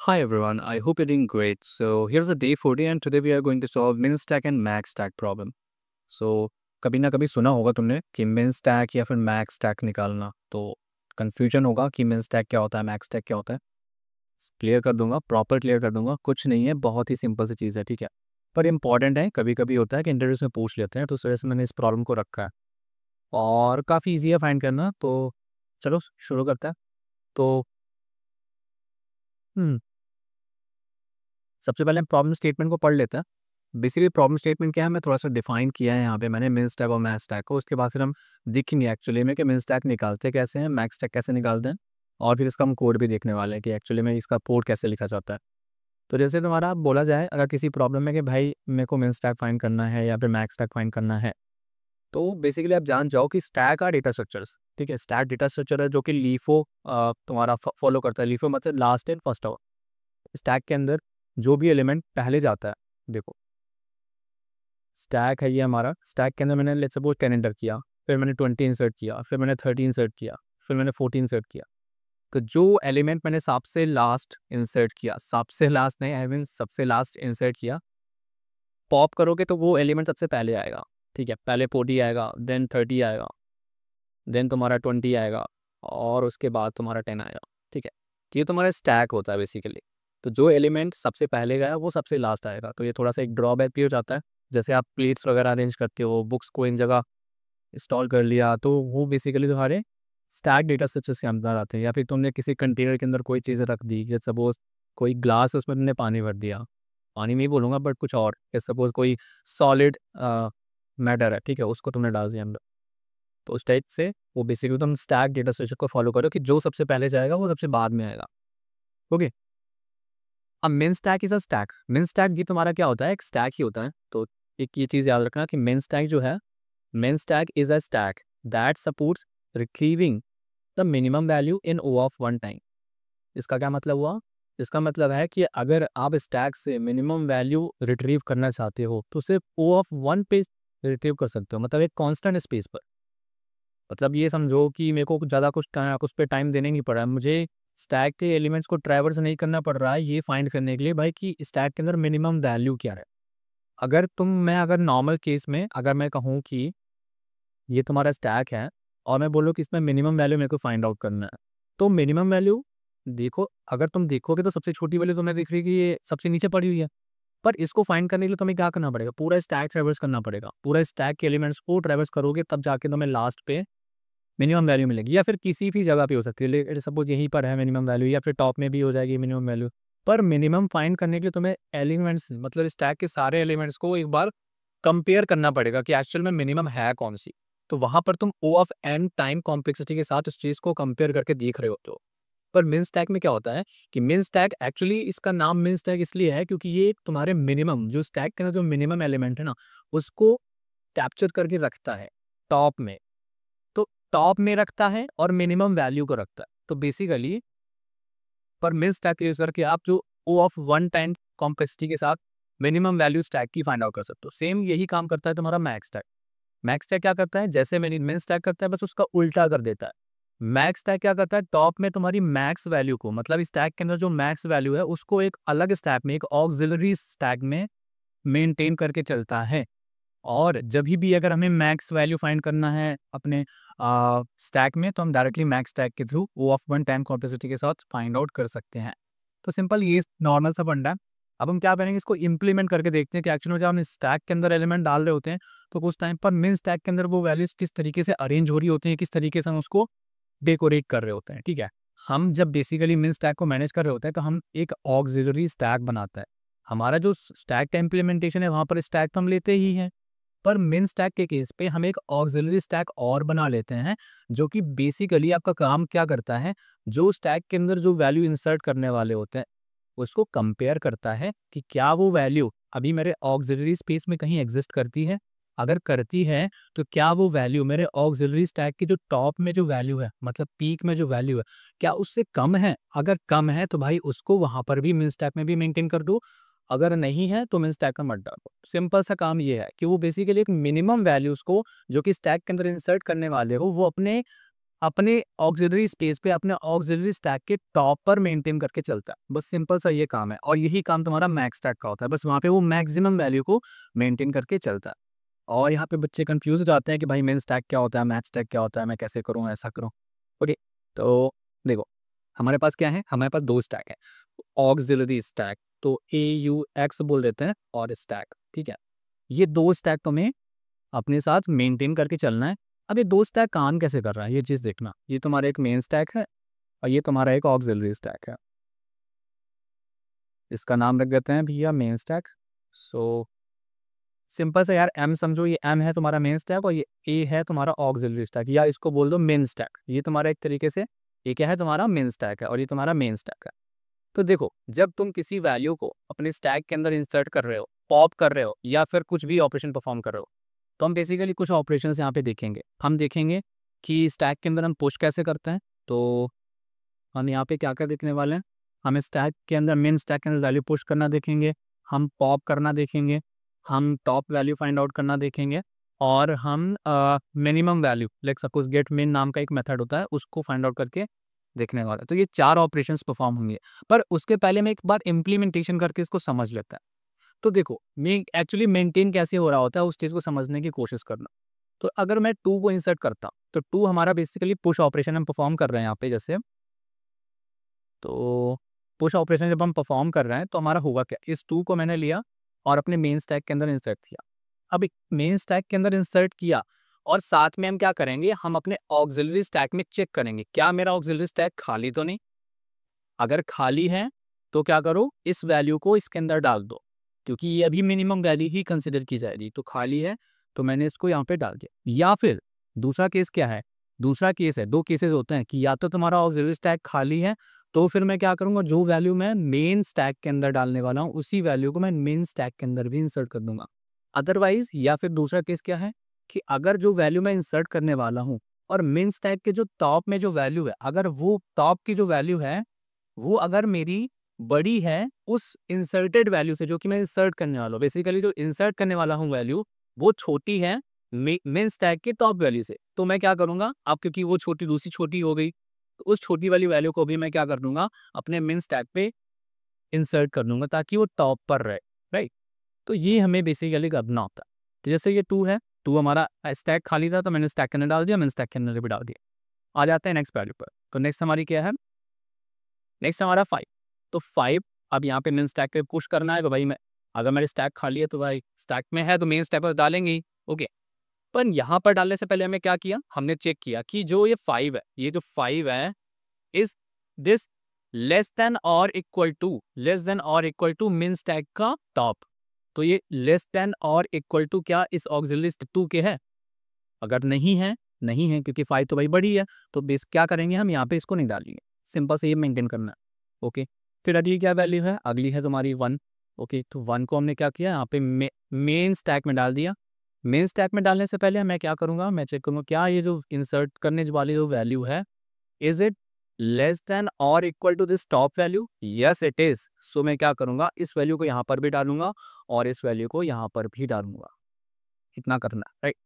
Hi everyone, I hope you're doing great. So here's the day 40 and today we are going to solve min stack and max stack problem. So कभी ना कभी सुना होगा तुमने कि min stack या फिर max stack निकालना, तो कन्फ्यूजन होगा कि min stack क्या होता है, max stack क्या होता है। क्लियर कर दूंगा, प्रॉपर क्लियर कर दूंगा, कुछ नहीं है, बहुत ही सिंपल सी चीज़ है, ठीक है। पर इंपॉर्टेंट है, कभी कभी होता है कि इंटरव्यूज में पूछ लेते हैं, तो इस वजह से मैंने इस प्रॉब्लम को रखा है और काफ़ी ईजी है फाइंड करना। तो चलो शुरू करते हैं। तो हम्म सबसे पहले हम प्रॉब्लम स्टेटमेंट को पढ़ लेते हैं। बेसिकली प्रॉब्लम स्टेटमेंट क्या है, मैं थोड़ा सा डिफाइन किया है यहाँ पे मैंने min stack और max stack को। उसके बाद फिर हम देखेंगे एक्चुअली में कि min stack निकालते कैसे हैं, max stack कैसे निकालते हैं, और फिर इसका हम कोड भी देखने वाले हैं कि एक्चुअली में इसका कोड कैसे लिखा जाता है। तो जैसे तुम्हारा बोला जाए अगर किसी प्रॉब्लम में कि भाई मेरे को min stack फाइंड करना है या फिर max stack फाइंड करना है, तो बेसिकली आप जान जाओ कि स्टैक का डेटा स्ट्रक्चर्स, ठीक है। स्टैक डेटा स्ट्रक्चर है जो कि लीफो तुम्हारा फॉलो करता है। लीफो मतलब last in first out. Stack के अंदर जो भी एलिमेंट पहले जाता है, देखो स्टैक है ये हमारा। स्टैक के अंदर मैंने लेट्स सपोज 10 एंटर किया, फिर मैंने 20 इंसर्ट किया, फिर मैंने 30 इंसर्ट किया, फिर मैंने 14 इंसर्ट किया। तो जो एलिमेंट मैंने सबसे लास्ट इंसर्ट किया, सबसे लास्ट नहीं, आई मीन सबसे लास्ट इंसर्ट किया, पॉप करोगे तो वो एलिमेंट सबसे पहले आएगा, ठीक है। पहले 40 आएगा, देन 30 आएगा, देन तुम्हारा 20 आएगा, और उसके बाद तुम्हारा 10 आएगा, ठीक है। तो ये तुम्हारा स्टैक होता है बेसिकली। तो जो एलिमेंट सबसे पहले गया वो सबसे लास्ट आएगा। तो ये थोड़ा सा एक ड्रॉबैक भी हो जाता है। जैसे आप प्लेट्स वगैरह अरेंज करते हो, बुक्स को इन जगह इंस्टॉल कर लिया, तो वो बेसिकली तुम्हारे स्टैक डेटा स्ट्रक्चर के अंदर आते हैं। या फिर तुमने किसी कंटेनर के अंदर कोई चीज़ रख दी, जैसे सपोज कोई ग्लास है उसमें तुमने पानी भर दिया, पानी में ही बोलूँगा बट कुछ और, जैसे सपोज कोई सॉलिड मैटर है, ठीक है, उसको तुमने डाल दिया अंदर। तो उस टाइप से वो बेसिकली तुम स्टैक डेटा स्ट्रक्चर को फॉलो करो कि जो सबसे पहले जाएगा वो सबसे बाद में आएगा। ओके। अब main stack is a stack. Main stack ये तुम्हारा क्या होता है, एक स्टैक ही होता है। तो एक ये चीज़ याद रखना कि मेन स्टैक जो है, min stack is a stack that supports retrieving the minimum value in O of one time. इसका क्या मतलब हुआ? इसका मतलब है कि अगर आप स्टैक से मिनिमम वैल्यू रिट्रीव करना चाहते हो तो सिर्फ ओ ऑफ वन पे रिट्रीव कर सकते हो, मतलब एक कांस्टेंट स्पेस पर। मतलब ये समझो कि मेरे को ज़्यादा उस पे टाइम देने नहीं पड़ा है, मुझे स्टैक के एलिमेंट्स को ट्रैवर्स नहीं करना पड़ रहा है ये फाइंड करने के लिए भाई कि स्टैक के अंदर मिनिमम वैल्यू क्या है। अगर नॉर्मल केस में अगर मैं कहूँ कि ये तुम्हारा स्टैक है और मैं बोलूँ कि इसमें मिनिमम वैल्यू मेरे को फाइंड आउट करना है, तो मिनिमम वैल्यू देखो, अगर तुम देखोगे तो सबसे छोटी वैल्यू तुम्हें दिख रही है कि ये सबसे नीचे पड़ी हुई है। पर इसको फाइंड करने के लिए तुम्हें क्या करना पड़ेगा, पूरा स्टैक ट्रैवर्स करना पड़ेगा। पूरा स्टैक के एलिमेंट्स को ट्रैवर्स करोगे तब जाके तुम्हें लास्ट पे मिनिमम वैल्यू मिलेगी। या फिर किसी भी जगह पे हो सकती है, लेकिन सपोज यहीं पर है मिनिमम वैल्यू, या फिर टॉप में भी हो जाएगी मिनिमम वैल्यू। पर मिनिमम फाइंड करने के लिए तुम्हें एलिमेंट्स मतलब स्टैक के सारे एलिमेंट्स को एक बार कंपेयर करना पड़ेगा कि एक्चुअल में मिनिमम है कौन सी। तो वहां पर तुम ओ ऑफ एन टाइम कॉम्प्लेक्सिटी के साथ उस चीज को कंपेयर करके देख रहे होते हो। पर मिन स्टैक में क्या होता है कि मिन स्टैक एक्चुअली, इसका नाम मिन स्टैक इसलिए है क्योंकि ये तुम्हारे मिनिमम जो स्टैक के अंदर जो मिनिमम एलिमेंट है ना, उसको कैप्चर करके रखता है टॉप में। तो टॉप में रखता है और मिनिमम वैल्यू को रखता है। तो बेसिकली पर मिन स्टैक यूज करके आप जो ओ ऑफ वन टाइम कॉम्प्लेक्सिटी के साथ मिनिमम वैल्यू स्टैक की फाइंड आउट कर सकते हो। सेम यही काम करता है तुम्हारा मैक्स स्टैक। मैक्स स्टैक क्या करता है, जैसे मैंने मिन स्टैक करता है बस उसका उल्टा कर देता है। मैक्स स्टैक क्या करता है, टॉप में तुम्हारी मैक्स वैल्यू को, मतलब स्टैक के अंदर जो मैक्स वैल्यू है उसको एक अलग स्टैक में, एक ऑक्सिलरी स्टैक में मेंटेन करके चलता है। और जब भी अगर हमें मैक्स वैल्यू फाइंड करना है अपने स्टैक में, तो हम डायरेक्टली मैक्स स्टैक के through O of one time complexity के साथ फाइंड आउट कर सकते हैं। तो सिंपल ये नॉर्मल सा फंडा है। अब हम क्या करेंगे, इसको इंप्लीमेंट करके देखते हैं कि एक्चुअली में जब हम स्टैक के अंदर एलिमेंट डाल रहे होते हैं तो कुछ टाइम पर मिन स्टैक के अंदर वो वैल्यूज किस तरीके से अरेंज हो रही होती हैं, किस तरीके से हम उसको डेकोरेट कर रहे होते हैं, ठीक है। हम जब बेसिकली मिन स्टैक को मैनेज कर रहे होते हैं तो हम एक ऑक्सिलरी स्टैक बनाता है। हमारा जो स्टैक का इम्प्लीमेंटेशन है वहाँ पर स्टैक तो हम लेते ही हैं, पर मिन स्टैक के केस पे हम एक ऑक्सिलरी स्टैक और बना लेते हैं, जो कि बेसिकली आपका काम क्या करता है, जो स्टैक के अंदर जो वैल्यू इंसर्ट करने वाले होते हैं उसको कंपेयर करता है कि क्या वो वैल्यू अभी मेरे ऑक्सिलरी स्पेस में कहीं एग्जिस्ट करती है। अगर करती है तो क्या वो वैल्यू मेरे ऑक्सिलरी स्टैक की जो टॉप में जो वैल्यू है, मतलब पीक में जो वैल्यू है, क्या उससे कम है। अगर कम है तो भाई उसको वहां पर भी मिन स्टैक में भी मेंटेन कर दो, अगर नहीं है तो मिन स्टैक में मत डालो। सिंपल सा काम ये है कि वो बेसिकली एक मिनिमम वैल्यूज को जो कि स्टैक के अंदर इंसर्ट करने वाले हो वो अपने अपने ऑक्सिलरी स्पेस पे अपने ऑक्सिलरी स्टैक के टॉप पर मेंटेन करके चलता है। बस सिंपल सा ये काम है और यही काम तुम्हारा मैक्स स्टैक का होता है। बस वहाँ पे वो मैक्सिमम वैल्यू को मेंटेन करके चलता है। और यहाँ पे बच्चे कंफ्यूज हो जाते हैं कि भाई मेन स्टैक क्या होता है, मैक्स स्टैक क्या होता है, मैं कैसे करूँ, ऐसा करूँ। ओके, तो देखो हमारे पास क्या है, हमारे पास 2 स्टैक है। ऑक्सिलरी स्टैक तो AUX बोल देते हैं और स्टैक, ठीक है। ये 2 स्टैक तुम्हें अपने साथ मेंटेन करके चलना है। अब ये 2 स्टैक काम कैसे कर रहा है ये चीज़ देखना। ये तुम्हारा एक मेन स्टैक है और ये तुम्हारा एक ऑक्सिलरी स्टैक है। इसका नाम रख देते हैं भैया मेन स्टैक। सो सिंपल सा यार M समझो, ये M है तुम्हारा मेन स्टैक और ये A है तुम्हारा ऑक्सिलरी स्टैक, या इसको बोल दो मेन स्टैक। ये तुम्हारा एक तरीके से ये क्या है, तुम्हारा मेन स्टैक है और ये तुम्हारा मेन स्टैक है। तो देखो जब तुम किसी वैल्यू को अपने स्टैक के अंदर इंसर्ट कर रहे हो, पॉप कर रहे हो या फिर कुछ भी ऑपरेशन परफॉर्म कर रहे हो, तो हम बेसिकली कुछ ऑपरेशंस यहाँ पे देखेंगे। हम देखेंगे कि स्टैक के अंदर हम पुश कैसे करते हैं। तो हम यहाँ पे क्या क्या देखने वाले हैं, हमें स्टैक के अंदर मेन स्टैक के अंदर वैल्यू पुश करना देखेंगे, हम पॉप करना देखेंगे, हम टॉप वैल्यू फाइंड आउट करना देखेंगे और हम minimum value like suppose get min नाम का एक मेथड होता है उसको फाइंड आउट करके देखने वाला है। तो ये 4 ऑपरेशंस परफॉर्म होंगे, पर उसके पहले मैं एक बार इम्प्लीमेंटेशन करके इसको समझ लेता है। तो देखो मैं एक्चुअली मेंटेन कैसे हो रहा होता है उस चीज़ को समझने की कोशिश करना। तो अगर मैं 2 को इंसर्ट करता तो 2 हमारा बेसिकली पुश ऑपरेशन हम परफॉर्म कर रहे हैं यहाँ पे जैसे। तो पुश ऑपरेशन जब हम परफॉर्म कर रहे हैं तो हमारा होगा क्या, इस 2 को मैंने लिया और अपने मेन स्टैक के अंदर इंसर्ट किया। अब मेन स्टैक के अंदर इंसर्ट किया और साथ में हम क्या करेंगे, हम अपने ऑक्सिलरी स्टैक में चेक करेंगे क्या मेरा ऑक्सिलरी स्टैक खाली तो नहीं। अगर खाली है तो क्या करो, इस वैल्यू को इसके अंदर डाल दो क्योंकि ये अभी मिनिमम वैल्यू ही कंसिडर की जाएगी। तो खाली है तो मैंने इसको यहाँ पे डाल दिया। या फिर दूसरा केस क्या है, दूसरा केस है, 2 केसेस होते हैं कि या तो तुम्हारा ऑक्सिलरी स्टैक खाली है तो फिर मैं क्या करूँगा, जो वैल्यू मैं मेन स्टैक के अंदर डालने वाला हूँ उसी वैल्यू को मैं मेन स्टैक के अंदर भी इंसर्ट कर दूंगा। अदरवाइज या फिर दूसरा केस क्या है कि अगर जो वैल्यू मैं इंसर्ट करने वाला हूँ और मेन स्टैक के जो टॉप में जो वैल्यू है, अगर वो टॉप की जो वैल्यू है वो अगर मेरी बड़ी है उस इंसर्टेड वैल्यू से जो कि मैं इंसर्ट करने वाला हूँ, बेसिकली जो इंसर्ट करने वाला हूँ वैल्यू वो छोटी है मेन स्टैक के टॉप वैल्यू से, तो मैं क्या करूंगा, अब क्योंकि वो छोटी दूसरी छोटी हो गई तो उस छोटी वाली वैल्यू को भी मैं क्या कर दूंगा अपने मेन स्टैक पे इंसर्ट कर दूंगा ताकि वो टॉप पर रहे। राइट, तो ये हमें बेसिकली करना होता है। तो जैसे ये 2 है, 2 हमारा स्टैक खाली था तो मैंने स्टैक के अंदर डाल दिया, मैंने स्टैक के अंदर भी डाल दिया। आ जाते हैं नेक्स्ट वैल्यू पर। तो नेक्स्ट हमारी क्या है, नेक्स्ट हमारा 5। तो 5 अब यहाँ पे मेन स्टैक पे पुश करना है। तो भाई मैं अगर मेरी स्टैक खाली है तो भाई स्टैक में है तो मेन स्टैक पर डालेंगे ही। ओके, पर यहाँ पर डालने से पहले हमें क्या किया, हमने चेक किया कि जो ये 5 है, ये जो 5 है इज दिस लेस देन और इक्वल टू मेन स्टैक का टॉप। तो ये लेस देन और इक्वल टू क्या इस ऑक्सिलरी स्टैक 2 के है। अगर नहीं है, नहीं है क्योंकि 5 तो भाई बड़ी है, तो बेस क्या करेंगे हम यहाँ पे इसको नहीं डालेंगे। सिंपल से ये मेंटेन करना है। ओके, फिर अगली क्या वैल्यू है, अगली है तुम्हारी 1। ओके, तो 1 को हमने क्या किया यहाँ पे मेन स्टैक में डाल दिया। मेन स्टैक में डालने से पहले मैं क्या करूँगा, मैं चेक करूँगा क्या ये जो इंसर्ट करने वाली जो वैल्यू है इज इट लेस देन और equal to this top value. Yes it is. So मैं क्या करूँगा, इस वैल्यू को यहाँ पर भी डालूंगा और इस वैल्यू को यहाँ पर भी डालूंगा। इतना करना, राइट।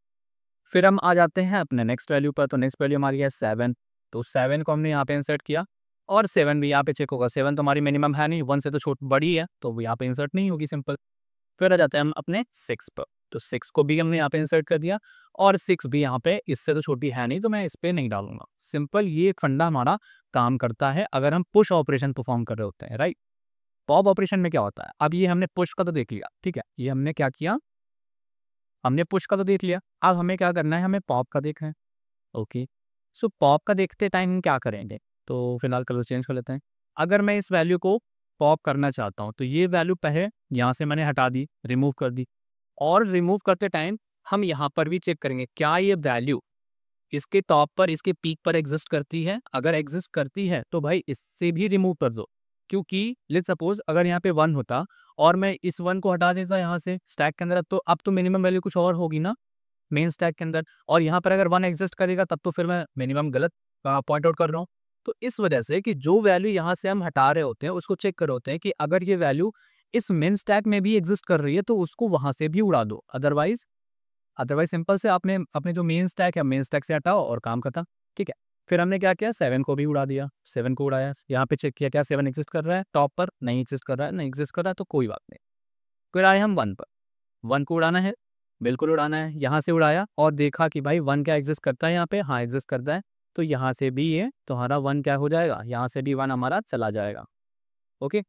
फिर हम आ जाते हैं अपने नेक्स्ट वैल्यू पर। तो नेक्स्ट वैल्यू हमारी है 7। तो 7 को हमने यहाँ पे इंसर्ट किया और 7 भी यहाँ पे चेक होगा। 7 तो हमारी मिनिमम है नहीं, 1 से तो छोटी बड़ी है तो वो यहाँ पे इंसर्ट नहीं होगी, सिंपल। फिर आ जाते हैं हम अपने 6 पर। तो 6 को भी हमने यहाँ पे इंसर्ट कर दिया और 6 भी यहाँ पे इससे तो छोटी है नहीं तो मैं इस पर नहीं डालूंगा। सिंपल, ये एक फंडा हमारा काम करता है अगर हम पुश ऑपरेशन परफॉर्म कर रहे होते हैं, राइट। पॉप ऑपरेशन में क्या होता है, अब ये हमने पुश का तो देख लिया, ठीक है, ये हमने क्या किया, हमने पुश का तो देख लिया। अब हमें क्या करना है, हमें पॉप का देखना है। ओके, सो पॉप का देखते टाइम हम क्या करेंगे, तो फिलहाल कलर चेंज कर लेते हैं। अगर मैं इस वैल्यू को पॉप करना चाहता हूँ तो ये वैल्यू पहले यहाँ से मैंने हटा दी, रिमूव कर दी। और रिमूव करते टाइम हम यहाँ पर भी चेक करेंगे क्या ये वैल्यू इसके टॉप पर, इसके पीक पर एग्जिस्ट करती है। अगर एग्जिस्ट करती है तो भाई इससे भी रिमूव कर दो, क्योंकि लेट्स सपोज अगर यहाँ पे 1 होता और मैं इस 1 को हटा देता यहाँ से स्टैक के अंदर, तो अब तो मिनिमम वैल्यू कुछ और होगी ना मेन स्टैक के अंदर, और यहाँ पर अगर 1 एग्जिस्ट करेगा तब तो फिर मैं मिनिमम गलत पॉइंट आउट कर रहा हूँ। तो इस वजह से कि जो वैल्यू यहाँ से हम हटा रहे होते हैं उसको चेक कर रहे होते हैं कि अगर ये वैल्यू इस मेन स्टैक में भी एग्जिस्ट कर रही है तो उसको वहां से भी उड़ा दो। अदरवाइज सिंपल से आपने अपने जो मेन स्टैक है मेन स्टैक से हटाओ और काम खत्म, ठीक है। फिर हमने क्या किया, 7 को भी उड़ा दिया, 7 को उड़ाया, यहाँ पे चेक किया क्या 7 एग्जिस्ट कर रहा है टॉप पर, नहीं एग्जिस्ट कर रहा है, नहीं एग्जिस्ट कर रहा है तो कोई बात नहीं। फिर आए हम 1 पर, 1 को उड़ाना है, बिल्कुल उड़ाना है, यहाँ से उड़ाया और देखा कि भाई 1 क्या एग्जिस्ट करता है यहाँ पे, हाँ एग्जिस्ट करता है, तो यहाँ से भी ये तुम्हारा 1 क्या हो जाएगा, यहाँ से भी 1 हमारा चला जाएगा। ओके,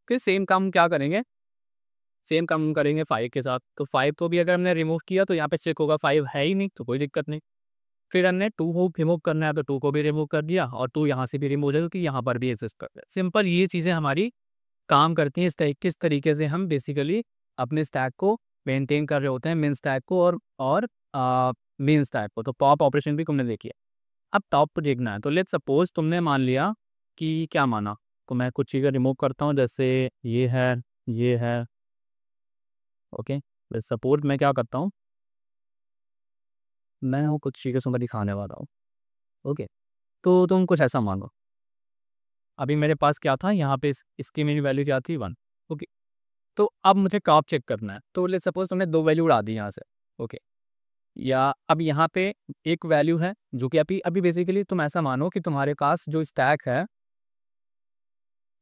फिर सेम काम क्या करेंगे, सेम काम करेंगे 5 के साथ। तो 5 को भी अगर हमने रिमूव किया तो यहाँ पे चेक होगा 5 है ही नहीं, तो कोई दिक्कत नहीं। फिर हमने 2 को रिमूव करना है तो 2 को भी रिमूव कर दिया और 2 यहाँ से भी रिमूव हो जाएगा क्योंकि यहाँ पर भी एग्जिस्ट करता है। सिंपल ये चीज़ें हमारी काम करती हैं। किस तरीके से हम बेसिकली अपने स्टैक को मेंटेन कर रहे होते हैं, मेन स्टैक को और मेन स्टैक को। तो पॉप ऑपरेशन भी तुमने देखी है। अब टॉप पे देखना है, तो लेट्स सपोज तुमने मान लिया कि क्या माना, तो मैं कुछ चीज़ें रिमूव करता हूँ, जैसे ये है। ओके, लेट्स सपोज मैं क्या करता हूँ, मैं हूँ कुछ चीज़ें तुम्हें दिखाने वाला हूँ। ओके, तो तुम कुछ ऐसा मानो, अभी मेरे पास क्या था यहाँ पे, इसकी मेरी वैल्यू क्या थी 1। ओके, तो अब मुझे टॉप चेक करना है, तो लेट्स सपोज तुमने 2 वैल्यू उड़ा दी यहाँ से। ओके, या अब यहाँ पे एक वैल्यू है जो कि अभी अभी बेसिकली तुम ऐसा मानो कि तुम्हारे पास जो स्टैक है,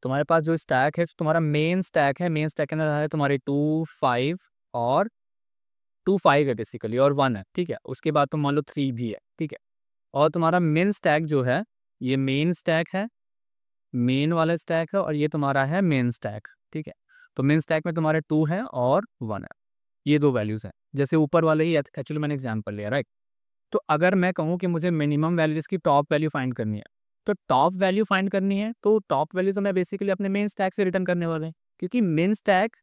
तुम्हारा मेन स्टैक है, मेन स्टैक के अंदर है तुम्हारे 2 5 और 2 5 है बेसिकली, और 1 है, ठीक है। उसके बाद तुम मान लो 3 भी है, ठीक है। और तुम्हारा मेन स्टैक जो है, ये मेन स्टैक है, मेन वाला स्टैक है, और ये तुम्हारा है मेन स्टैक, ठीक है। तो मेन स्टैक में तुम्हारे 2 है और 1 है, ये 2 वैल्यूज़ हैं। जैसे ऊपर वाले ही एक्चुअली मैंने एग्जाम्पल लिया, राइट। तो अगर मैं कहूँ कि मुझे मिनिमम वैल्यू इसकी टॉप वैल्यू फाइंड करनी है, तो टॉप वैल्यू फाइंड करनी है, तो टॉप वैल्यू तो मैं बेसिकली अपने मेन स्टैक से रिटर्न करने वाला है, क्योंकि मेन स्टैक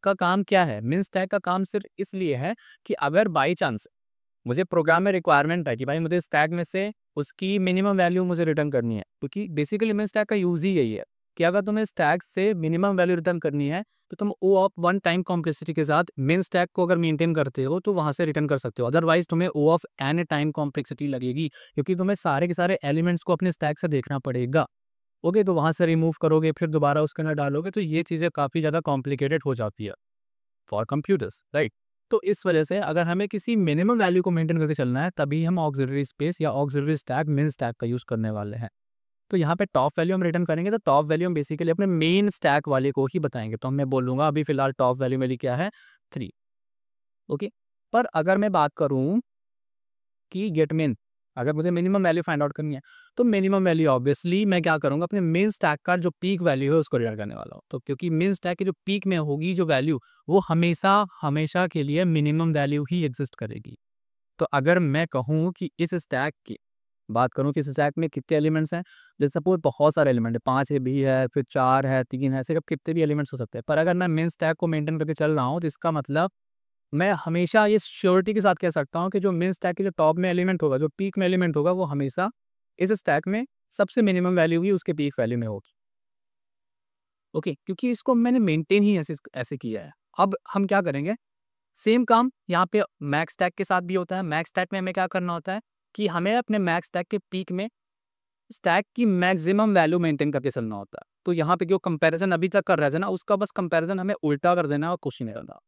का काम क्या है, मेन स्टैक का काम सिर्फ इसलिए है कि अगर बाई चांस मुझे प्रोग्राम में रिक्वायरमेंट है कि भाई मुझे स्टैक में से उसकी मिनिमम वैल्यू मुझे रिटर्न करनी है, क्योंकि बेसिकली मेन स्टैक का यूज़ ही यही है कि अगर तुम्हें स्टैक से मिनिमम वैल्यू रिटर्न करनी है, तो तुम ओ ऑफ 1 टाइम कॉम्प्लेक्सिटी के साथ मेन स्टैक को अगर मेंटेन करते हो तो वहाँ से रिटर्न कर सकते हो। अदरवाइज तुम्हें ओ ऑफ एन टाइम कॉम्प्लेक्सिटी लगेगी, क्योंकि तुम्हें सारे के सारे एलिमेंट्स को अपने स्टैक से देखना पड़ेगा। ओके, तो वहाँ से रिमूव करोगे, फिर दोबारा उसके अंदर डालोगे, तो ये चीज़ें काफ़ी ज़्यादा कॉम्प्लिकेटेड हो जाती है फॉर कंप्यूटर्स, राइट। तो इस वजह से अगर हमें किसी मिनिमम वैल्यू को मेंटेन करके चलना है, तभी हम ऑक्सिलरी स्पेस या ऑक्सिलरी स्टैक मेन स्टैक का यूज़ करने वाले हैं। तो यहाँ पे टॉप वैल्यू हम रिटर्न करेंगे, तो टॉप वैल्यू हम बेसिकली अपने मेन स्टैक वाले को ही बताएंगे। तो मैं बोलूँगा अभी फिलहाल टॉप वैल्यू मेरी क्या है, 3। ओके, पर अगर मैं बात करूँ कि गेट मेन, अगर मुझे मिनिमम वैल्यू फाइंड आउट करनी है, तो मिनिमम वैल्यू ऑब्वियसली मैं क्या करूँगा, अपने मेन स्टैक का जो पीक वैल्यू है उसको रिटर्न करने वाला हूँ। तो क्योंकि मेन स्टैक की जो पीक में होगी जो वैल्यू, वो हमेशा हमेशा के लिए मिनिमम वैल्यू ही एग्जिस्ट करेगी। तो अगर मैं कहूँ कि इस स्टैक की बात करूँ कि इस स्टैक में कितने एलिमेंट्स हैं, जैसे सपोज बहुत सारे एलिमेंट है, 5 है, भी है, फिर 4 है, 3 है, सिर्फ कितने भी एलिमेंट्स हो सकते हैं। पर अगर मैं मेन स्टैक को मेंटेन करके चल रहा हूँ, तो इसका मतलब मैं हमेशा ये श्योरिटी के साथ कह सकता हूँ कि जो मेन स्टैक के जो टॉप में एलिमेंट होगा, जो पीक में एलिमेंट होगा, वो हमेशा इस स्टैक में सबसे मिनिमम वैल्यू ही उसके पीक वैल्यू में होगी। ओके, क्योंकि इसको मैंने मेंटेन ही ऐसे ऐसे किया है। अब हम क्या करेंगे, सेम काम यहाँ पे मैक्स स्टैक के साथ भी होता है। मैक्स स्टैक में हमें क्या करना होता है कि हमें अपने मैक्स स्टैक के पीक में स्टैक की मैक्सिमम वैल्यू मेंटेन करके चलना होता है। तो यहाँ पे जो कंपैरिजन अभी तक कर रहे थे ना, उसका बस कंपैरिजन हमें उल्टा कर देना है और कुछ नहीं करना।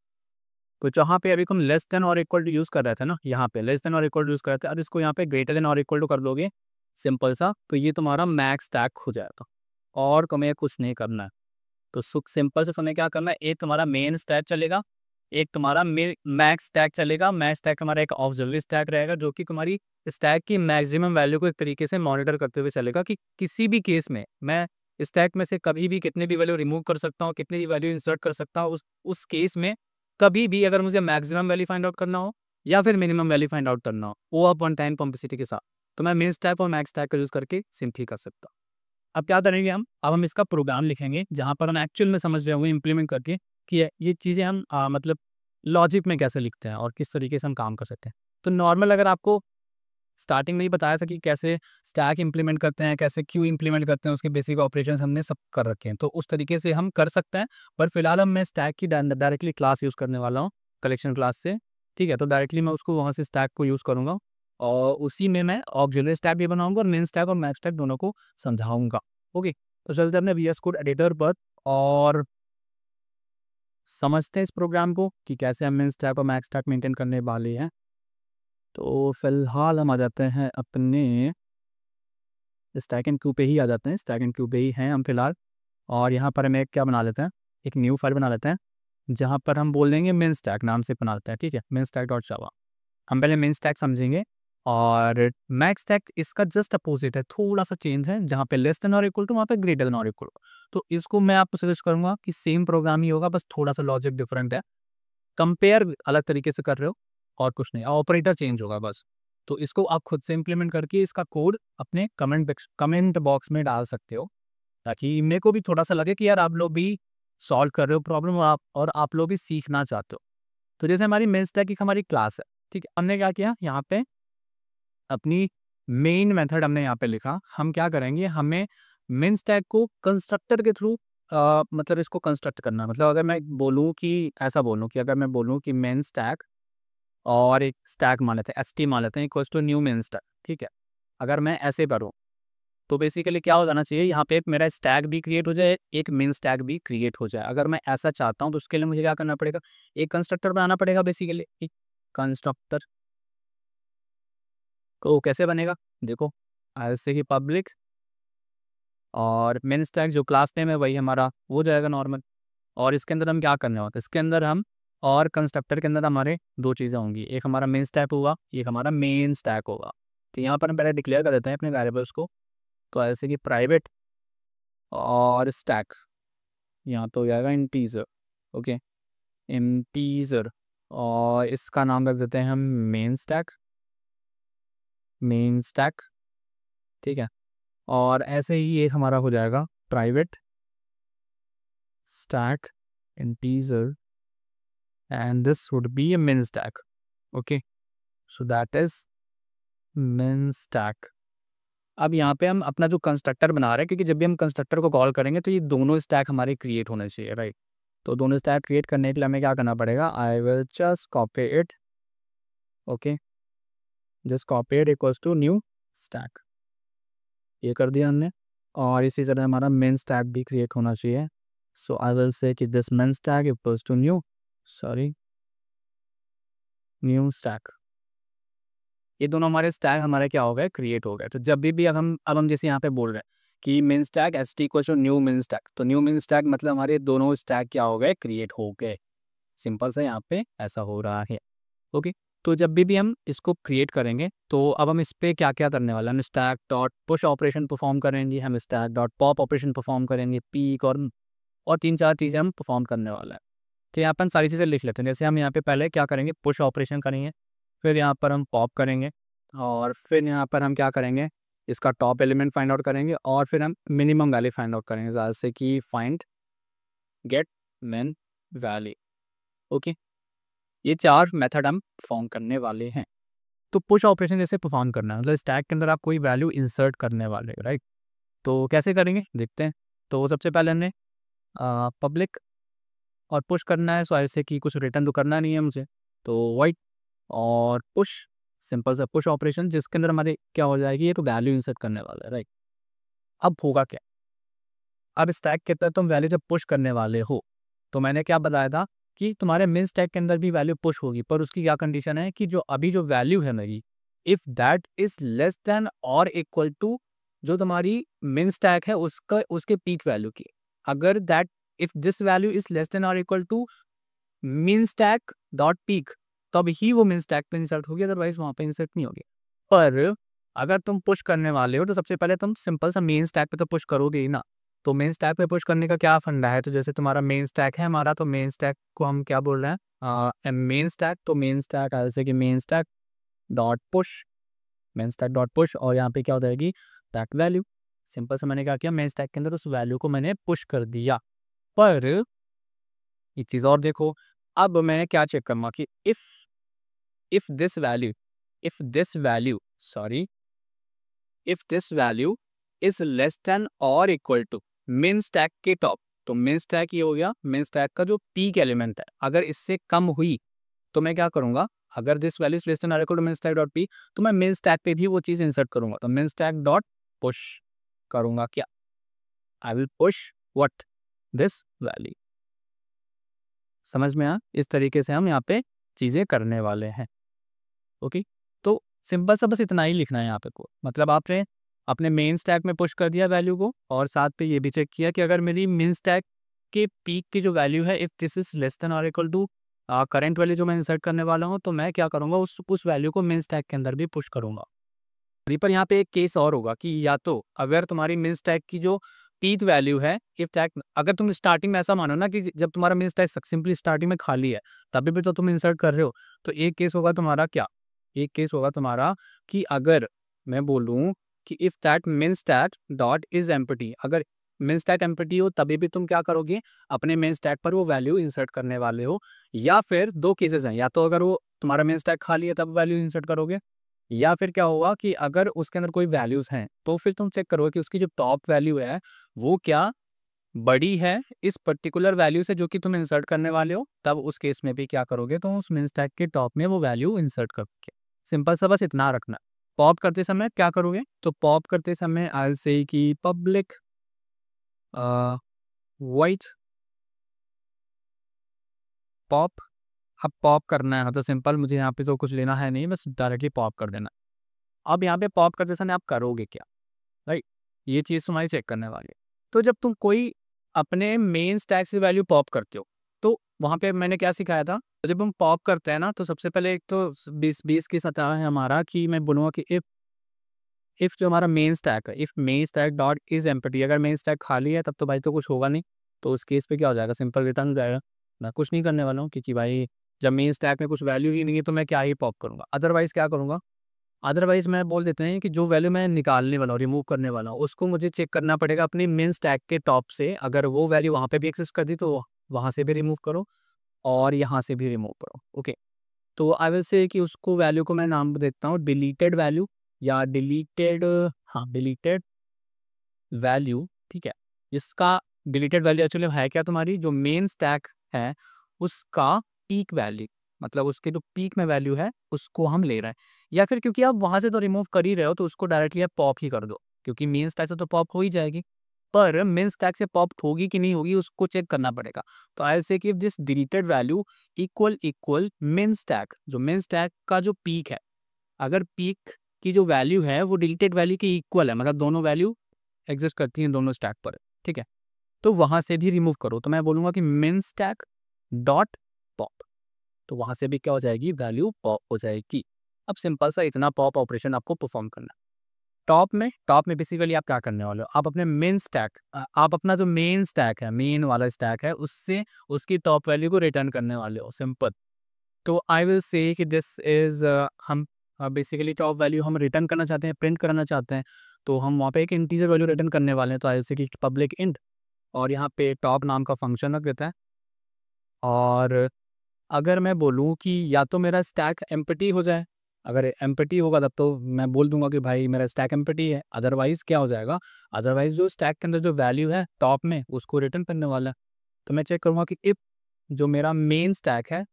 तो जहाँ पे अभी तुम लेस देन और इक्वल टू यूज़ कर रहे थे ना, यहाँ पे लेस देन और इक्वल टू यूज़ कर रहे थे, अब इसको यहाँ पे ग्रेटर देन और इक्वल टू कर दोगे, सिंपल सा, तो ये तुम्हारा मैक्स स्टैक हो जाएगा और तुम्हें कुछ नहीं करना है। तो सिंपल से तुम्हें क्या करना है, एक तुम्हारा मेन स्टैक चलेगा, एक तुम्हारा मैक्स स्टैक चलेगा। मैक्स स्टैक हमारा एक ऑब्जर्वेबल स्टैक रहेगा, जो कि तुम्हारी स्टैक की मैक्सिमम वैल्यू को एक तरीके से मॉनिटर करते हुए चलेगा कि किसी भी केस में मैं स्टैक में से कभी भी कितने भी वैल्यू रिमूव कर सकता हूँ, कितनी भी वैल्यू इंसर्ट कर सकता हूँ। उस केस में कभी भी अगर मुझे मैक्सिमम वैल्यू फाइंड आउट करना हो या फिर मिनिमम वैल्यू फाइंड आउट करना हो, ओ ऑफ 1 टाइम कॉम्प्लेक्सिटी के साथ, तो मैं मेन स्टैक और मैक्स स्टैक का यूज़ करके सिंपली कर सकता हूँ। अब क्या करेंगे हम, अब हम इसका प्रोग्राम लिखेंगे जहाँ पर हम एक्चुअल में समझ रहे होंगे इम्प्लीमेंट करके कि ये चीज़ें हम मतलब लॉजिक में कैसे लिखते हैं और किस तरीके से हम काम कर सकते हैं। तो नॉर्मल अगर आपको स्टार्टिंग में ही बताया था कि कैसे स्टैक इम्प्लीमेंट करते हैं, कैसे क्यू इम्प्लीमेंट करते हैं, उसके बेसिक ऑपरेशंस हमने सब कर रखे हैं, तो उस तरीके से हम कर सकते हैं। पर फिलहाल मैं स्टैक की डायरेक्टली क्लास यूज़ करने वाला हूँ कलेक्शन क्लास से, ठीक है। तो डायरेक्टली मैं उसको वहाँ से स्टैक को यूज़ करूँगा और उसी में मैं ऑक्सिलरी स्टैक भी बनाऊँगा और मेन स्टैक और मैक्स स्टैक दोनों को समझाऊँगा। ओके, तो चलते हैं अपने वीएस कोड एडिटर पर और समझते हैं इस प्रोग्राम को कि कैसे हम मेन स्टैक और मैक्स स्टैक मेंटेन करने वाले हैं। तो फिलहाल हम आ जाते हैं अपने स्टैक एंड क्यू पे ही आ जाते हैं, स्टैक एंड क्यू पे ही हैं हम फिलहाल। और यहाँ पर हम एक क्या बना लेते हैं, एक न्यू फाइल बना लेते हैं जहाँ पर हम बोल देंगे मेन स्टैक नाम से बना लेते हैं, ठीक है, मेन स्टैक डॉट जावा। हम पहले मेन स्टैक समझेंगे और मैक्स स्टैक इसका जस्ट अपोजिट है, थोड़ा सा चेंज है, जहाँ पे लेस देन और इक्वल टू वहाँ पे ग्रेटर देन और इक्वल टू। तो इसको मैं आपको सजेस्ट करूँगा कि सेम प्रोग्राम ही होगा, बस थोड़ा सा लॉजिक डिफरेंट है, कंपेयर अलग तरीके से कर रहे हो और कुछ नहीं, ऑपरेटर चेंज होगा बस। तो इसको आप खुद से इम्प्लीमेंट करके इसका कोड अपने कमेंट बॉक्स में डाल सकते हो, ताकि मेरे को भी थोड़ा सा लगे कि यार आप लोग भी सॉल्व कर रहे हो प्रॉब्लम और आप लोग भी सीखना चाहते हो। तो जैसे हमारी मेन स्टैक एक हमारी क्लास है, ठीक है, हमने क्या किया यहाँ पे अपनी मेन मेथड हमने यहाँ पे लिखा। हम क्या करेंगे, हमें मेन स्टैक को कंस्ट्रक्टर के थ्रू मतलब इसको कंस्ट्रक्ट करना, मतलब अगर मैं बोलूँ कि ऐसा बोलूँ कि अगर मैं बोलूँ कि मेन स्टैक और एक स्टैक मान लेते हैं, एस टी मान लेते हैं equals to new min stack, ठीक है, अगर मैं ऐसे करूँ तो बेसिकली क्या हो जाना चाहिए, यहाँ पे एक मेरा स्टैक भी क्रिएट हो जाए, एक मेन स्टैक भी क्रिएट हो जाए। अगर मैं ऐसा चाहता हूँ तो उसके लिए मुझे क्या करना पड़ेगा, एक कंस्ट्रक्टर बनाना पड़ेगा बेसिकली। एक कंस्ट्रक्टर को कैसे बनेगा, देखो ऐसे ही पब्लिक और मेन स्टैक जो क्लास नेम है वही हमारा हो जाएगा नॉर्मल। और इसके अंदर हम क्या करने वाले, इसके अंदर हम और कंस्ट्रक्टर के अंदर हमारे दो चीज़ें होंगी, एक हमारा मेन स्टैक होगा, एक हमारा मेन स्टैक होगा। तो यहाँ पर हम पहले डिक्लेयर कर देते हैं अपने वेरिएबल्स को, तो ऐसे कि प्राइवेट और स्टैक यहाँ तो हो जाएगा इंटीजर, ओके, इंटीजर, और इसका नाम रख देते हैं हम मेन स्टैक, मेन स्टैक, ठीक है। और ऐसे ही एक हमारा हो जाएगा private stack integer and this would be A main stack, okay, so that is main stack. अब यहाँ पे हम अपना जो कंस्ट्रक्टर बना रहे हैं, क्योंकि जब भी हम कंस्ट्रक्टर को कॉल करेंगे तो ये दोनों स्टैक हमारे क्रिएट होने चाहिए, राइट। तो दोनों स्टैक क्रिएट करने के लिए हमें क्या करना पड़ेगा, I will just copy it, okay, just copy it equals to new stack, ये कर दिया हमने। और इसी तरह हमारा मेन स्टैक भी क्रिएट होना चाहिए, सो आई विल से कि this min stack equals to new stack. ये दोनों हमारे स्टैक हमारे क्या हो गए, क्रिएट हो गए। तो जब भी अब हम जैसे यहाँ पे बोल रहे हैं कि min stack s t equals to new min stack, तो न्यू मेन स्टैक मतलब हमारे दोनों स्टैक क्या हो गए, क्रिएट हो गए। सिंपल सा यहाँ पे ऐसा हो रहा है, ओके। तो जब भी हम इसको क्रिएट करेंगे तो अब हम इस पर क्या क्या करने वाले हैं, हम stack dot push operation perform करेंगे, हम stack dot pop operation perform करेंगे, पीक और 3-4 चीज़ें हम परफॉर्म करने वाले हैं। तो यहाँ पर हम सारी चीज़ें लिख लेते हैं। जैसे हम यहाँ पे पहले क्या करेंगे, पुश ऑपरेशन करेंगे, फिर यहाँ पर हम पॉप करेंगे, और फिर यहाँ पर हम क्या करेंगे, इसका टॉप एलिमेंट फाइंड आउट करेंगे, और फिर हम मिनिमम वैल्यू फाइंड आउट करेंगे, ज़्यादा से कि फाइंड गेट मिन वैल्यू, ओके। ये 4 मेथड हम परफॉर्म करने वाले हैं। तो पुश ऑपरेशन जैसे परफॉर्म करना है, मतलब स्टैक के अंदर आप कोई वैल्यू इंसर्ट करने वाले हो, राइट। तो कैसे करेंगे देखते हैं। तो सबसे पहले हमने पब्लिक और पुश करना है, सो ऐसे कि कुछ रिटर्न तो करना नहीं है मुझे, तो वाइट और पुश, सिंपल सा पुश ऑपरेशन जिसके अंदर हमारे क्या हो जाएगी, ये तो वैल्यू इंसर्ट करने वाला है, राइट। अब होगा क्या, अब स्टैक के अंदर तुम वैल्यू जब पुश करने वाले हो, तो मैंने क्या बताया था कि तुम्हारे मेन स्टैक के अंदर भी वैल्यू पुश होगी, पर उसकी क्या कंडीशन है कि जो अभी जो वैल्यू है मेरी, if that is less than और इक्वल टू जो तुम्हारी मेन स्टैक है उसका उसके पीक वैल्यू की, अगर that if this value is less than और equal to min stack dot peek, तब ही वो min stack पे इंसर्ट होगी, अदरवाइज वहाँ पे इंसर्ट नहीं होगी। पर अगर तुम पुश करने वाले हो तो सबसे पहले तुम सिंपल सा मेन स्टैक पे तो पुश करोगे ही ना। तो मेन स्टैक पे पुश करने का क्या फंडा है, तो जैसे तुम्हारा मेन स्टैक है हमारा, तो मेन स्टैक को हम क्या बोल रहे हैं, मेन स्टैक, तो मेन स्टैक जैसे कि min stack dot push, main stack dot push, और यहाँ पे क्या हो जाएगी, स्टैक वैल्यू। सिंपल से मैंने क्या किया, मेन स्टैक के अंदर उस वैल्यू को मैंने पुश कर दिया। पर एक चीज़ और देखो, अब मैंने क्या चेक करना कि if this value if this value sorry if this value is less than और इक्वल टू मेन स्टैक के टॉप, तो मेन स्टैक ये हो गया, मेन स्टैक का जो पीक एलिमेंट है, अगर इससे कम हुई तो मैं क्या करूंगा, अगर this value is less than और equal to main stack dot P, तो मैं मेन स्टैक पे भी वो चीज़ इंसर्ट करूंगा, तो मेन स्टैक डॉट पुश करूंगा क्या, I will push what, this value. समझ में आया, इस तरीके से हम यहाँ पे चीज़ें करने वाले हैं, ओके। तो सिंपल सा बस इतना ही लिखना है यहाँ पे को, मतलब आपने अपने मेन स्टैक में पुश कर दिया वैल्यू को, और साथ पे ये भी चेक किया कि अगर मेरी मेन स्टैक के पीक की जो वैल्यू है, if this is less than और इक्वल टू करंट वैल्यू जो मैं इंसर्ट करने वाला हूँ, तो मैं क्या करूँगा, उस वैल्यू को मेन स्टैक के अंदर भी पुश करूँगा। पर यहाँ पे एक केस और होगा कि या तो अगर तुम्हारी मिन स्टैक की जो पीक वैल्यू है, इफ टैग अगर तुम स्टार्टिंग में ऐसा मानो ना कि जब तुम्हारा मिन स्टैक सिंपली स्टार्टिंग में खाली है, तभी भी तो तुम इंसर्ट कर रहे हो, तो एक केस होगा तुम्हारा क्या, एक केस होगा तुम्हारा कि अगर मैं बोलूँ कि इफ दैट मिन स्टैक डॉट इज एम्प्टी, अगर मिन स्टैक एम्प्टी हो तभी भी तुम क्या करोगे, अपने मेन स्टैक पर वो वैल्यू इंसर्ट करने वाले हो। या फिर दो केसेस हैं, या तो अगर वो तुम्हारा मेन स्टैक खाली है तब वैल्यू इंसर्ट करोगे, या फिर क्या होगा कि अगर उसके अंदर कोई वैल्यूज़ हैं, तो फिर तुम चेक करोगे कि उसकी जो टॉप वैल्यू है, वो क्या बड़ी है इस पर्टिकुलर वैल्यू से जो कि तुम इंसर्ट करने वाले हो, तब उस केस में भी क्या करोगे, तो उस मिन स्टैक के टॉप में वो वैल्यू इंसर्ट करोगे। सिंपल सा बस इतना रखना। पॉप करते समय क्या करोगे, तो पॉप करते समय आई विल से कि पब्लिक वॉइड पॉप। अब पॉप करना है तो सिंपल, मुझे यहाँ पे तो कुछ लेना है नहीं, बस डायरेक्टली पॉप कर देना। अब यहाँ पे पॉप करते समय आप करोगे क्या, राइट, ये चीज़ तुम्हारी चेक करने वाली है। तो जब तुम कोई अपने मेन स्टैक से वैल्यू पॉप करते हो, तो वहाँ पे मैंने क्या सिखाया था, तो जब हम पॉप करते हैं ना, तो सबसे पहले एक तो 20 की सतह है हमारा कि मैं बोलूँगा कि इफ़ जो हमारा मेन स्टैक है, if main stack dot is empty, अगर मेन स्टैक खाली है तब तो भाई तो कुछ होगा नहीं, तो उस केस पे क्या हो जाएगा, सिंपल रिटर्न हो जाएगा। मैं कुछ नहीं करने वाला हूँ क्योंकि भाई जब मेन स्टैक में कुछ वैल्यू ही नहीं है तो मैं क्या ही पॉप करूँगा। अदरवाइज़ क्या करूँगा, अदरवाइज़ मैं बोल देते हैं कि जो वैल्यू मैं निकालने वाला हूँ, रिमूव करने वाला हूँ, उसको मुझे चेक करना पड़ेगा अपनी मेन स्टैक के टॉप से। अगर वो वैल्यू वहाँ पे भी एक्सिस्ट कर दी तो वहाँ से भी रिमूव करो और यहाँ से भी रिमूव करो। ओके, तो आई विल से कि उसको वैल्यू को मैं नाम देता हूँ डिलीटेड वैल्यू या डिलीटेड, हाँ डिलीटेड वैल्यू, ठीक है। इसका डिलीटेड वैल्यू एक्चुअली है क्या, तुम्हारी जो मेन स्टैक है उसका पीक वैल्यू, मतलब उसके जो पीक में वैल्यू है उसको हम ले रहे हैं। या फिर क्योंकि आप वहाँ से तो रिमूव कर ही रहे हो तो उसको डायरेक्टली आप पॉप ही कर दो, क्योंकि मेन स्टैक से तो पॉप हो ही जाएगी, पर मेन स्टैक से पॉप होगी कि नहीं होगी उसको चेक करना पड़ेगा। तो आई विल से कि this deleted value equal main stack, जो मेन स्टैक का जो पीक है, अगर पीक की जो वैल्यू है वो डिलीटेड वैल्यू के इक्वल है, मतलब दोनों वैल्यू एग्जिस्ट करती हैं दोनों स्टैक पर, ठीक है, तो वहाँ से भी रिमूव करो। तो मैं बोलूँगा कि min स्टैक डॉट पॉप, तो वहाँ से भी क्या हो जाएगी, वैल्यू पॉप हो जाएगी। अब सिंपल सा इतना पॉप ऑपरेशन आपको परफॉर्म करना है। टॉप में बेसिकली आप क्या करने वाले हो, आप अपने मेन स्टैक आप अपना जो मेन स्टैक है, मेन वाला स्टैक है, उससे उसकी टॉप वैल्यू को रिटर्न करने वाले हो, सिंपल। तो आई विल से कि दिस इज़ हम बेसिकली टॉप वैल्यू हम रिटर्न करना चाहते हैं, प्रिंट कराना चाहते हैं, तो हम वहाँ पे एक इंटीजर वैल्यू रिटर्न करने वाले हैं। तो आई विल से कि पब्लिक इंट, और यहाँ पे टॉप नाम का फंक्शन रख देता है। और अगर मैं बोलूँ कि या तो मेरा स्टैक एम्प्टी हो जाए, अगर एम्प्टी होगा तब तो मैं बोल दूंगा कि भाई मेरा स्टैक एम्प्टी है, अदरवाइज़ क्या हो जाएगा, अदरवाइज़ जो स्टैक के अंदर जो वैल्यू है टॉप में उसको रिटर्न करने वाला है। तो मैं चेक करूँगा कि इफ़ जो मेरा मेन स्टैक है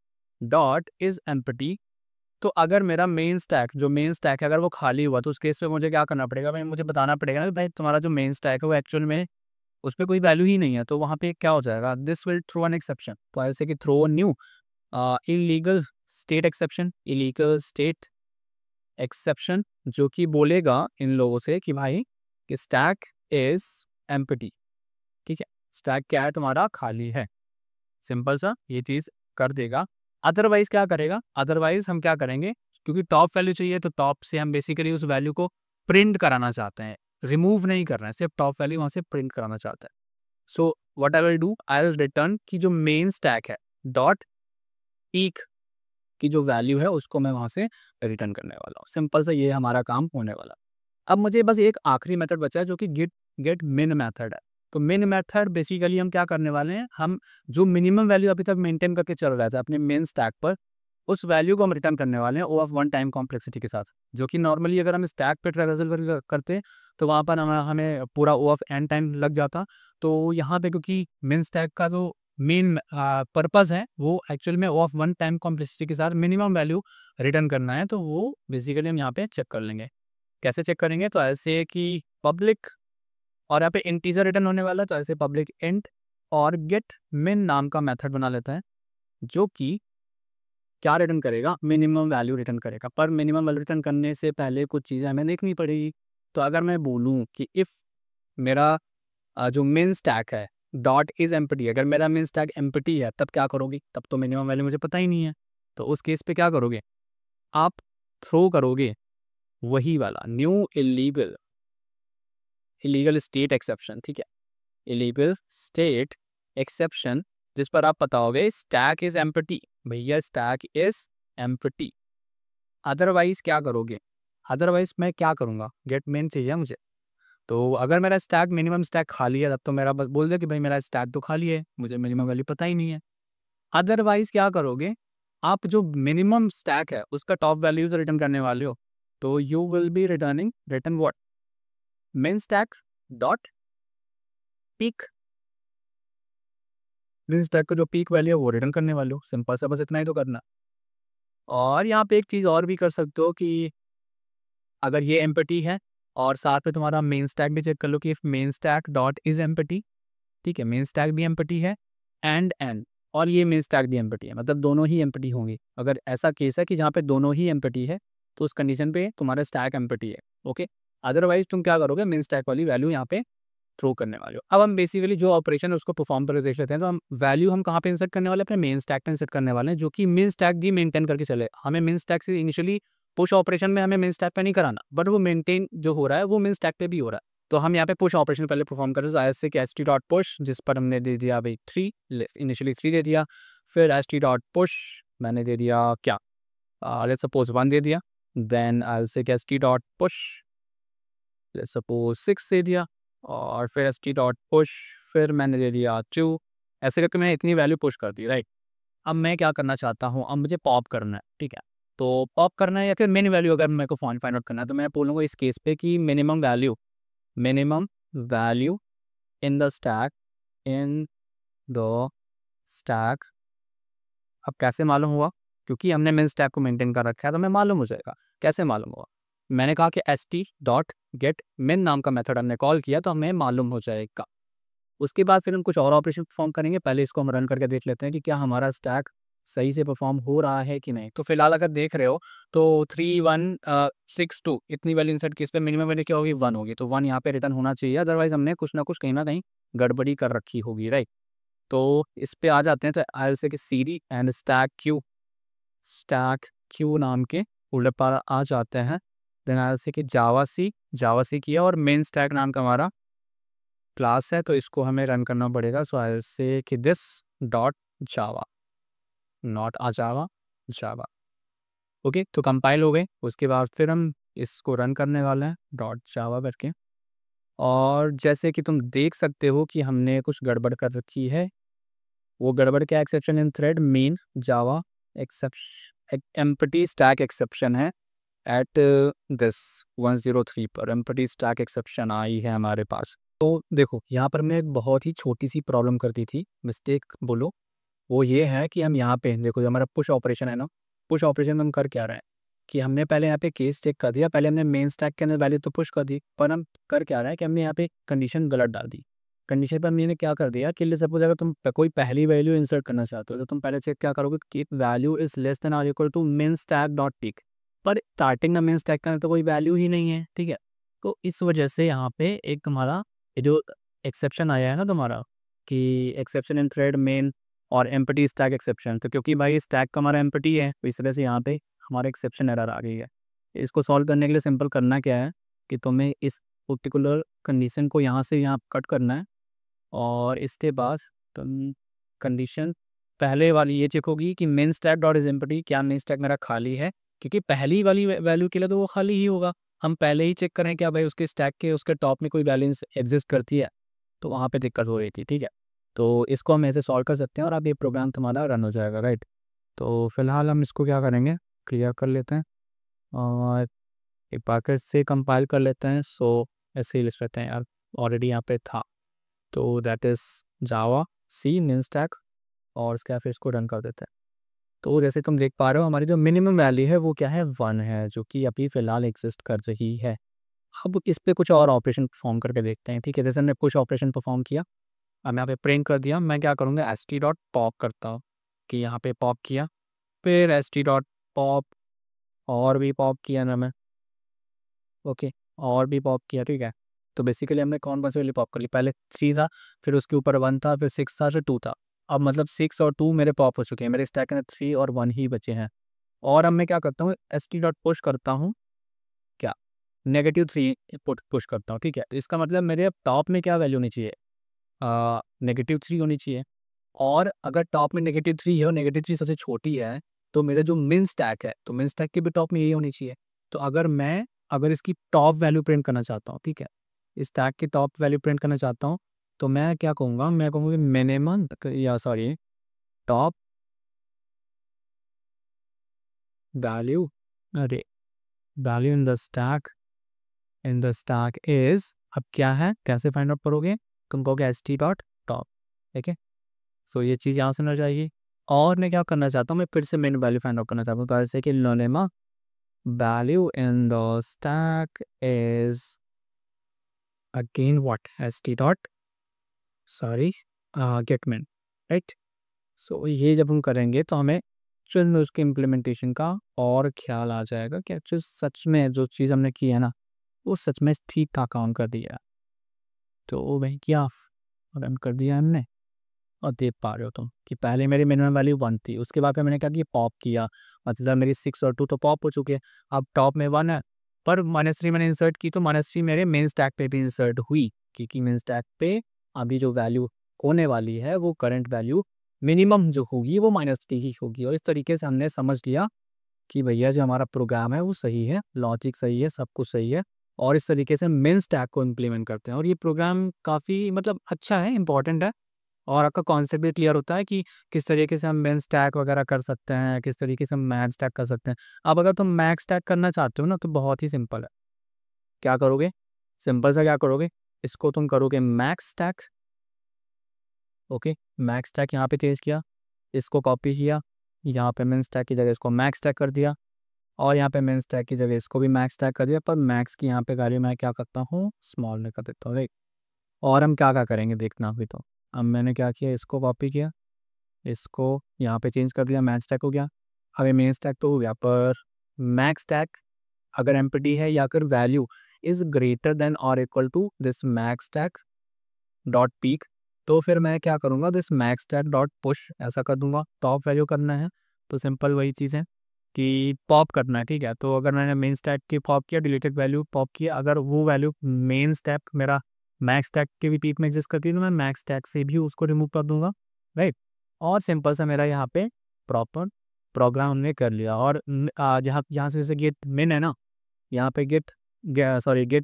डॉट इज़ एम्प्टी, तो अगर मेरा मेन स्टैक है अगर वो खाली हुआ तो उस केस में मुझे क्या करना पड़ेगा, भाई मुझे बताना पड़ेगा ना कि भाई तुम्हारा जो मेन स्टैक है वो एक्चुअल में उस पे कोई वैल्यू ही नहीं है, तो वहाँ पे क्या हो जाएगा, this will throw an exception. तो ऐसे कि throw new illegal state exception, जो कि बोलेगा इन लोगों से कि भाई कि स्टैक इज एम्प्टी, ठीक है, स्टैक क्या है तुम्हारा, खाली है। सिंपल सा ये चीज़ कर देगा। अदरवाइज़ क्या करेगा, अदरवाइज़ हम क्या करेंगे, क्योंकि टॉप वैल्यू चाहिए तो टॉप से हम बेसिकली उस वैल्यू को प्रिंट कराना चाहते हैं, रिमूव नहीं करना है, सिर्फ टॉप वैल्यू वहाँ से प्रिंट कराना चाहते हैं। So what I will do, I will return की जो मेन स्टैक है डॉट पीक की जो वैल्यू है उसको मैं वहाँ से रिटर्न करने वाला हूँ। सिंपल सा ये हमारा काम होने वाला है। अब मुझे बस एक आखिरी मेथड बचा है जो कि गेट मिन मेथड है। तो मिन मेथड बेसिकली हम क्या करने वाले हैं, हम जो मिनिमम वैल्यू अभी तक मेंटेन करके चल रहा था अपने मेन स्टैक पर, उस वैल्यू को हम रिटर्न करने वाले हैं ओ ऑफ वन टाइम कॉम्प्लेक्सिटी के साथ, जो कि नॉर्मली अगर हम स्टैक पे ट्रैवर्सल करते तो वहाँ पर हमें पूरा ओ ऑफ एन टाइम लग जाता। तो यहाँ पे क्योंकि मेन स्टैक का जो मेन पर्पज़ है वो एक्चुअल में ओ ऑफ वन टाइम कॉम्प्लेक्सिटी के साथ मिनिमम वैल्यू रिटर्न करना है, तो वो बेसिकली हम यहाँ पे चेक कर लेंगे। कैसे चेक करेंगे, तो ऐसे कि पब्लिक, और यहाँ पे इंटीजर रिटर्न होने वाला है तो ऐसे पब्लिक इंट और गेट मिन नाम का मेथड बना लेता है, जो कि क्या रिटर्न करेगा, मिनिमम वैल्यू रिटर्न करेगा। पर मिनिमम वैल्यू रिटर्न करने से पहले कुछ चीज़ें हमें देखनी पड़ेगी। तो अगर मैं बोलूँ कि इफ़ मेरा जो मेन स्टैक है डॉट इज़ एम्प्टी, अगर मेरा मेन स्टैक एम्प्टी है तब क्या करोगे? तब तो मिनिमम वैल्यू मुझे पता ही नहीं है। तो उस केस पे क्या करोगे? आप थ्रो करोगे वही वाला न्यू इलीगल स्टेट एक्सेप्शन, ठीक है? इलीगल स्टेट एक्सेप्शन जिस पर आप बताओगे स्टैक इज़ एम्प्टी, भैया स्टैक इज़ एम्प्टी। अदरवाइज़ क्या करोगे? अदरवाइज़ मैं क्या करूँगा? गेट मेन चाहिए मुझे। तो अगर मेरा स्टैक मिनिमम स्टैक खाली है तब तो मेरा बस बोल दे कि भाई मेरा स्टैक तो खाली है, मुझे मिनिमम वैल्यू पता ही नहीं है। अदरवाइज़ क्या करोगे? आप जो मिनिमम स्टैक है उसका टॉप वैल्यूज़ रिटर्न करने वाले हो, तो you will be return what? Main stack dot peak. Main stack का जो पीक वैल्यू है वो रिटर्न करने वाले हो, सिंपल सा, बस इतना ही तो करना। और यहाँ पे एक चीज़ और भी कर सकते हो कि अगर ये एम्प्टी है और साथ में तुम्हारा मेन स्टैक भी चेक कर लो कि if main stack dot is empty, ठीक है? मेन स्टैक भी एम्प्टी है एंड और ये मेन स्टैक भी एम्प्टी है, मतलब दोनों ही एम्प्टी होंगे। अगर ऐसा केस है कि जहाँ पे दोनों ही एम्प्टी है तो उस कंडीशन पे तुम्हारा स्टैक एम्प्टी है, ओके? अदरवाइज़ तुम क्या करोगे? मेन स्टैक वाली वैल्यू यहाँ पे थ्रो करने वाले हो। अब हम बेसिकली जो ऑपरेशन है उसको परफॉर्म करके देख लेते हैं। तो हम वैल्यू हम कहाँ पे इंसर्ट करने वाले हैं? अपने मेन स्टैक पे इंसर्ट करने वाले हैं, जो कि मेन स्टैक भी मेंटेन करके चले। हमें मेन स्टैक से इनिशियली पुश ऑपरेशन में हमें मेन स्टैक पे नहीं कराना, बट वो मेंटेन जो हो रहा है वो मेन स्टैक पे भी हो रहा है। तो हम यहाँ पे पुश ऑपरेशन पहले परफॉर्म करें, तो ऐसे कि एस टी डॉट पुश, जिस पर हमने दे दिया भाई 3, इनिशियली 3 दे दिया। फिर एस टी डॉट पुश मैंने दे दिया क्या, लेट्स सपोज 1 दे दिया। Then I will say s t dot push let's suppose 6 दे दिया। और फिर एस टी डॉट पुश फिर मैंने दे दिया 2। ऐसे करके मैंने इतनी वैल्यू पुश कर दी, राइट? अब मैं क्या करना चाहता हूँ, अब मुझे पॉप करना है, ठीक है? तो पॉप करना है या फिर मिन वैल्यू अगर मेरे को फाइंड आउट करना है, तो मैं बोलूँगा इस केस पे कि minimum value in the stack. अब कैसे मालूम हुआ? क्योंकि हमने मिन स्टैक को मेंटेन कर रखा है तो हमें मालूम हो जाएगा। कैसे मालूम हुआ? मैंने कहा कि एस टी डॉट गेट मिन नाम का मेथड हमने कॉल किया तो हमें मालूम हो जाएगा। उसके बाद फिर हम कुछ और ऑपरेशन परफॉर्म करेंगे। पहले इसको हम रन करके देख लेते हैं कि क्या हमारा स्टैक सही से परफॉर्म हो रहा है कि नहीं। तो फिलहाल अगर देख रहे हो तो 3 1 6 2 इतनी वैल्यू इंसर्ट की, इस पे मिनिमम वैल्यू क्या होगी? 1 होगी। तो 1 यहाँ पे रिटर्न होना चाहिए, अदरवाइज हमने कुछ ना कुछ कहीं ना कहीं गड़बड़ी कर रखी होगी, राइट? तो इस पे आ जाते हैं। तो आई विल से कि सीडी एंड स्टैक क्यू नाम के फोल्डर पर आ जाते हैं। देन आई विल से कि जावा सी किया और मेन स्टैक नाम का हमारा क्लास है तो इसको हमें रन करना पड़ेगा। सो आई विल से कि this dot java, not a java, java. Okay, तो कंपाइल हो गए। उसके बाद फिर हम इसको रन करने वाले हैं डॉट जावा करके। और जैसे कि तुम देख सकते हो कि हमने कुछ गड़बड़ कर रखी है। वो गड़बड़ क्या? Exception in thread main Java exception empty stack exception है एट दिस 103 पर एम्प्टी स्टैक एक्सेप्शन आई है हमारे पास। तो देखो यहाँ पर मैं एक बहुत ही छोटी सी प्रॉब्लम कर दी थी, मिस्टेक बोलो। वो ये है कि हम यहाँ पे देखो जो हमारा पुश ऑपरेशन है ना, पुश ऑपरेशन में हम कर क्या रहे हैं कि हमने पहले यहाँ पे केस चेक कर दिया। पहले हमने मेन स्टैक के अंदर वैल्यू तो पुश कर दी, पर हम कर क्या रहे हैं कि हमने यहाँ पे कंडीशन गलत डाल दी। कंडीशन पर हमने क्या कर दिया कि सपोज अगर तुम कोई पहली वैल्यू इंसर्ट करना चाहते हो तो तुम पहले चेक क्या करोगे कि वैल्यू इज लेस देन और equal to main stack dot peek. पर स्टार्टिंग में मेन स्टैक का तो कोई वैल्यू ही नहीं है, ठीक है? तो इस वजह से यहाँ पे एक हमारा ये जो एक्सेप्शन आया है ना तुम्हारा कि एक्सेप्शन इन थ्रेड मेन और एम्प्टी स्टैक एक्सेप्शन, तो क्योंकि भाई स्टैक का हमारा एम्प्टी है तो इस वजह से यहाँ पे हमारा एक्सेप्शन एरर आ गई है। इसको सॉल्व करने के लिए सिंपल करना क्या है कि तुम्हें इस पर्टिकुलर कंडीशन को यहाँ से यहाँ कट करना है और इसके बाद तुम कंडीशन पहले वाली ये चेक होगी कि min stack dot is empty, क्या मेन स्टैक मेरा खाली है? क्योंकि पहली वाली वैल्यू के लिए तो वो खाली ही होगा। हम पहले ही चेक करें क्या भाई उसके स्टैक के उसके टॉप में कोई बैलेंस एग्जिस्ट करती है, तो वहाँ पे दिक्कत हो रही थी, ठीक है? तो इसको हम ऐसे सॉल्व कर सकते हैं और अब ये प्रोग्राम तुम्हारा रन हो जाएगा, राइट? तो फिलहाल हम इसको क्या करेंगे, क्लियर कर लेते हैं और एक बार फिर से कंपाइल कर लेते हैं। सो ऐसे ही लिख लेते हैं यार, ऑलरेडी यहाँ पे था। तो that is javac min stack और इसके बाद फिर इसको रन कर देते हैं। तो जैसे तुम देख पा रहे हो हमारी जो मिनिमम वैल्यू है वो क्या है? 1 है, जो कि अभी फ़िलहाल एग्जिस्ट कर रही है। अब इस पे कुछ और ऑपरेशन परफॉर्म करके देखते हैं, ठीक है? जैसे हमने कुछ ऑपरेशन परफॉर्म किया, अब यहाँ पे प्रिंट कर दिया। मैं क्या करूँगा, एस टी डॉट पॉप करता हूँ कि यहाँ पे पॉप किया, फिर एस टी डॉट पॉप और भी पॉप किया ना मैं, ओके। और भी पॉप किया, ठीक है। तो बेसिकली हमने कौन कौन से वैल्यू पॉप कर ली, पहले 3 था, फिर उसके ऊपर 1 था, फिर 6 था, फिर 2 था। अब मतलब 6 और 2 मेरे पॉप हो चुके हैं, मेरे स्टैक में 3 और 1 ही बचे हैं। और अब मैं क्या करता हूँ, st डॉट पुश करता हूँ, क्या -3 पुश करता हूँ, ठीक है। तो इसका मतलब मेरे अब टॉप में क्या वैल्यू होनी चाहिए, -3 होनी चाहिए। और अगर टॉप में -3 है और -3 सबसे छोटी है, तो मेरा जो मिन स्टैक है, तो मिन स्टैक के भी टॉप में यही होनी चाहिए। तो अगर इसकी टॉप वैल्यू प्रिंट करना चाहता हूँ, ठीक है, इस स्टैक की टॉप वैल्यू प्रिंट करना चाहता हूँ, तो मैं क्या कहूँगा, मैं कहूँगा कि मिनिमम या सॉरी टॉप वैल्यू, अरे value in the stack is, अब क्या है, कैसे फाइंड आउट करोगे, तुम कहोगे st डॉट टॉप, ठीक है। सो ये चीज़ यहाँ से ना जाएगी। और मैं क्या करना चाहता हूँ, मैं फिर से मेन वैल्यू फाइंड आउट करना चाहता हूँ, तो ऐसे कि लोनेमा value in the stack is again what, st dot sorry get min, right. So ये जब हम करेंगे तो हमें एक्चुअल में उसके इम्प्लीमेंटेशन का और ख्याल आ जाएगा कि एक्चुअल सच में जो चीज़ हमने की है ना, वो सच में ठीक ठाक काम कर दिया है। तो वही किया, रन कर दिया हमने। और देख पा रहे हो तुम कि पहले मेरी मिनिमम वैल्यू 1 थी, उसके बाद फिर मैंने क्या किया, पॉप किया, मतलब मेरी 6 और 2 तो पॉप हो चुके हैं। अब टॉप में 1 है, पर -3 मैंने इंसर्ट की, तो -3 मेरे मेन स्टैक पे भी इंसर्ट हुई, क्योंकि मेन स्टैक पे अभी जो वैल्यू होने वाली है वो करंट वैल्यू मिनिमम जो होगी वो -3 ही होगी। और इस तरीके से हमने समझ लिया कि भैया जो हमारा प्रोग्राम है वो सही है, लॉजिक सही है, सब कुछ सही है। और इस तरीके से मेन स्टैक को इम्प्लीमेंट करते हैं, और ये प्रोग्राम काफ़ी मतलब अच्छा है, इंपॉर्टेंट है। और आपका कॉन्सेप्ट भी क्लियर होता है कि किस तरीके से हम मेन स्टैक वगैरह कर सकते हैं, किस तरीके से हम मैक्स स्टैक कर सकते हैं। अब अगर तुम मैक्स स्टैक करना चाहते हो ना, तो बहुत ही सिंपल है। क्या करोगे, सिंपल सा क्या करोगे, इसको तुम करोगे max stack, okay. Max stack यहाँ पे चेंज किया, इसको कॉपी किया, यहाँ पे मेन स्टैक की जगह इसको मैक्स स्टैक कर दिया, और यहाँ पे मेन स्टैक की जगह इसको भी मैक्स स्टैक कर दिया, पर मैक्स की यहाँ पे वैल्यू मैं क्या करता हूँ, स्मॉल में कर देता हूँ, राइट। और हम क्या क्या करेंगे देखना अभी तो। अब मैंने क्या किया, इसको कॉपी किया, इसको यहाँ पे चेंज कर दिया, मैक्स स्टैक हो गया। अब ये मेन स्टैक तो हो गया, पर मैक्स स्टैक अगर एम्प्टी है या अगर वैल्यू इज ग्रेटर देन और equal to this max stack dot peek, तो फिर मैं क्या करूँगा, this max stack dot push ऐसा कर दूंगा। टॉप वैल्यू करना है तो सिंपल वही चीज़ है कि पॉप करना है, ठीक है। तो अगर मैंने मेन स्टैक की पॉप किया, डिलीटेड वैल्यू पॉप किया, अगर वो वैल्यू मेन स्टैक मेरा मैक्स स्टैक के भी पीक में एग्जिस्ट करती है, तो मैं मैक्स स्टैक से भी उसको रिमूव कर दूंगा, राइट। और सिंपल सा मेरा यहाँ पे प्रॉपर प्रोग्राम हमने कर लिया। और जहाँ यहाँ से जैसे गेट मिन है ना, यहाँ पे गेट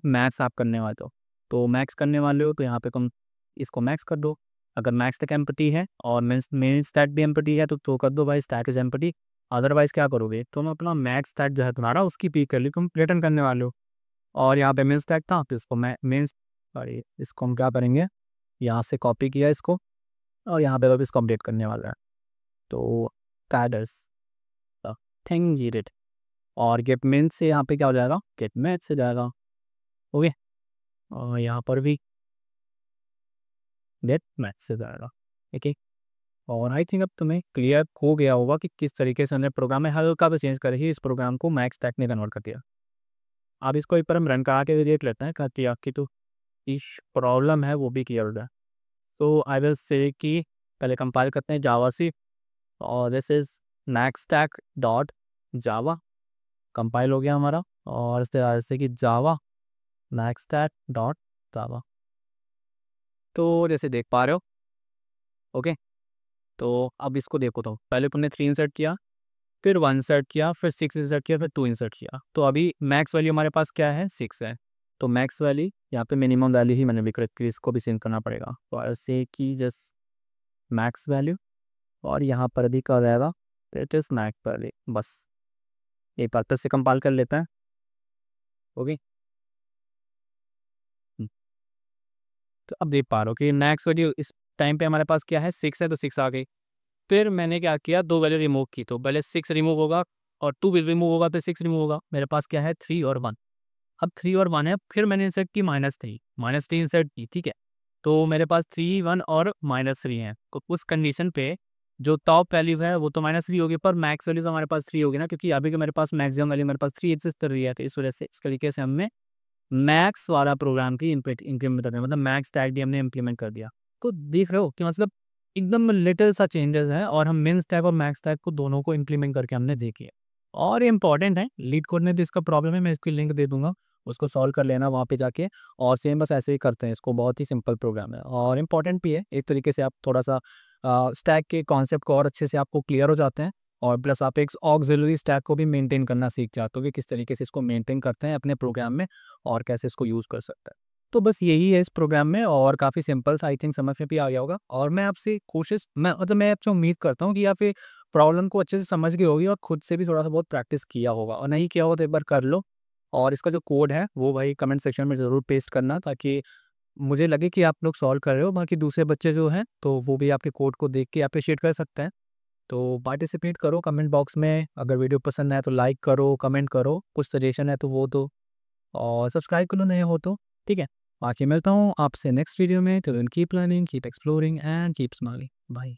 मैक्स आप करने वाले हो, तो मैक्स करने वाले हो तो यहाँ पे तुम इसको मैक्स कर दो। अगर मैक्स तक एम्प्टी है और मेन स्टैक भी एम्प्टी है तो कर दो भाई स्टैक इज एम्प्टी। अदरवाइज क्या करोगे, तुम अपना मैक्स स्टैक जो है तुम्हारा उसकी पीक कर ली, तुम रिटर्न करने वाले हो। और यहाँ पे मेन स्टैक था तो इसको मैं मेन सॉरी इसको हम क्या करेंगे, यहाँ से कॉपी किया इसको, और यहाँ पे अब इसको अपडेट करने वाला है। तो that is the thing you did. और गेट मेन से यहाँ पे क्या हो जाएगा, गेट मैथ से जाएगा, ओके। और यहाँ पर भी गेट मैथ से जाएगा, ठीक है। और आई थिंक अब तुम्हें क्लियर हो गया होगा कि किस तरीके से हमने प्रोग्राम में हल्का भी चेंज करके इस प्रोग्राम को मैक्स स्टैक में कन्वर्ट कर दिया। अब इसको एक बार हम रन करा के देख लेते हैं कि आपकी तो इस प्रॉब्लम है वो भी क्लियर हो जाए। तो आई विल से कि पहले कंपाइल करते हैं जावा से, और this is max stack dot Java, compile हो गया हमारा। और इससे जैसे कि जावा मैक्स स्टैक डॉट जावा, तो जैसे देख पा रहे हो, ओके। तो अब इसको देखो, तो पहले तुमने 3 इंसर्ट किया, फिर 1 इंसर्ट किया, फिर 6 इंसर्ट किया, फिर 2 इंसर्ट किया। तो अभी मैक्स वैल्यू हमारे पास क्या है, 6 है। तो मैक्स वैल्यू यहाँ पे मिनिमम वैल्यू ही मैंने लिख रखी है, इसको भी सेंड करना पड़ेगा। तो ऐसे कि जस्ट मैक्स वैल्यू, और यहाँ पर भी क्या रहेगा, इट इज़ मैक्स वैल्यू, बस ये बार से कंपाइल कर लेते हैं, ओके। तो अब देख पा रहे हो कि मैक्स वैल्यू इस टाइम पे हमारे पास क्या है, 6 है, तो 6 आ गई। फिर मैंने क्या किया, 2 वैल्यू रिमूव की, तो पहले 6 रिमूव होगा और 2 भी रिमूव होगा, तो 6 रिमूव होगा। मेरे पास क्या है, 3 और 1। अब 3 और 1 है, फिर मैंने इंसर्ट की -3 इंसर्ट की, ठीक है। तो मेरे पास 3 1 और -3 है। तो उस कंडीशन पे जो टॉप वैल्यूज है वो तो -3 होगी, पर मैक्स वैल्यूज हमारे पास 3 होगी ना, क्योंकि अभी के मेरे पास मैक्सिमम वैल्यू मेरे पास 3 एग्जिस्ट कर रही है। तो इस वजह से इस तरीके से हमने मैक्स वाला प्रोग्राम की इंप्लीमेंट करना है, मतलब मैक्स टैग भी हमने इंप्लीमेंट कर दिया। तो देख रहे हो कि मतलब एकदम लिटिल सा चेंजेस है और हम मिन स्टैक और मैक्स टैग को दोनों को इंप्लीमेंट करके हमने देखी है और ये इंपॉर्टेंट है। लीड कोड में भी इसका प्रॉब्लम है, मैं इसकी लिंक दे दूंगा, उसको सॉल्व कर लेना वहाँ पे जाके। और सेम बस ऐसे ही करते हैं इसको, बहुत ही सिंपल प्रोग्राम है और इम्पॉर्टेंट भी है एक तरीके से। आप थोड़ा सा स्टैक के कॉन्सेप्ट को और अच्छे से आपको क्लियर हो जाते हैं और प्लस आप एक ऑक्सिलरी स्टैक को भी मेंटेन करना सीख जाते हो कि किस तरीके से इसको मेंटेन करते हैं अपने प्रोग्राम में और कैसे इसको यूज़ कर सकते हैं। तो बस यही है इस प्रोग्राम में और काफ़ी सिंपल सा, आई थिंक समझ में भी आ गया होगा। और मैं आपसे मैं आपसे उम्मीद करता हूँ कि आप ये प्रॉब्लम को अच्छे से समझ गए होगी और खुद से भी थोड़ा सा बहुत प्रैक्टिस किया होगा, और नहीं किया होगा तो एक बार कर लो। और इसका जो कोड है वो भाई कमेंट सेक्शन में ज़रूर पेस्ट करना, ताकि मुझे लगे कि आप लोग सॉल्व कर रहे हो। बाकी दूसरे बच्चे जो हैं तो वो भी आपके कोड को देख के अप्रिशिएट कर सकते हैं। तो पार्टिसिपेट करो कमेंट बॉक्स में, अगर वीडियो पसंद आए तो लाइक करो, कमेंट करो, कुछ सजेशन है तो वो दो, और सब्सक्राइब कर लो नए हो तो। ठीक है, बाकी मिलता हूँ आपसे नेक्स्ट वीडियो में। Till then keep learning, keep exploring and keep smiling. Bye.